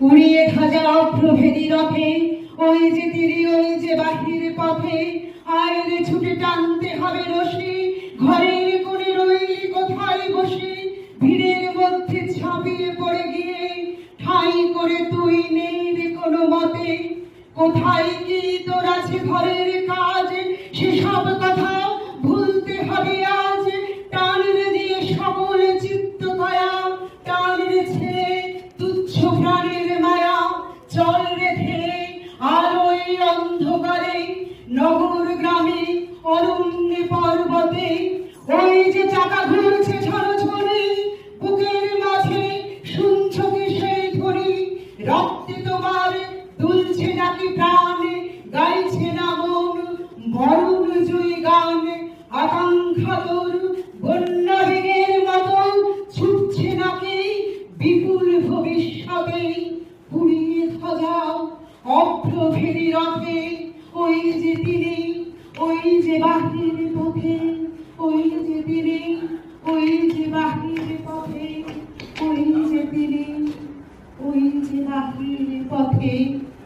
উড়িয়ে খাজা প্রভেদী রথে, ওই যে তীরে ওই যে বাহির পথে, আয়রে ছুটে টানতে হবে রশি, ঘরের কোণে রইলি কোথায় বসে, ভিড়ের মধ্যে ঝাঁপিয়ে পড়ে গিয়ে ঠাঁই করে তুই নেই রে কোনো মতে। কোথায় কি তোর আছে ঘরের কাজ, সেসব কথা ভুলতে হবে আজ। টান রে দিয়ে সকল চিত্ত কয়া, টান রে ছেড়ে তুচ্ছ প্রাণের মায়া, চল রে ধেয়ে আলোয় অন্ধকারে, নগর গ্রামে অরণ্যে পর্বতে। ওই যে চাকা ঘুরছে ঝরঝরে, বুকের মাঝে শুনছো কি সেই ধ্বনি, রক্তে তোমার দুলছে নাকি প্রাণ, গাইছে না মন মরণ জয়ী গান। আকাঙ্ক্ষা তোর বন্যা বেগের মতো ছুটছে নাকি বিপুল ভবিষ্যতে। উড়িয়ে সাজাও অপ্রভেদী রথে, ওই যে তীরে ওই যে বাহির পথে, ওই যে তীরে ওই যে বাহির পথে, ওই যে তীরে ওই যে বাহির পথে।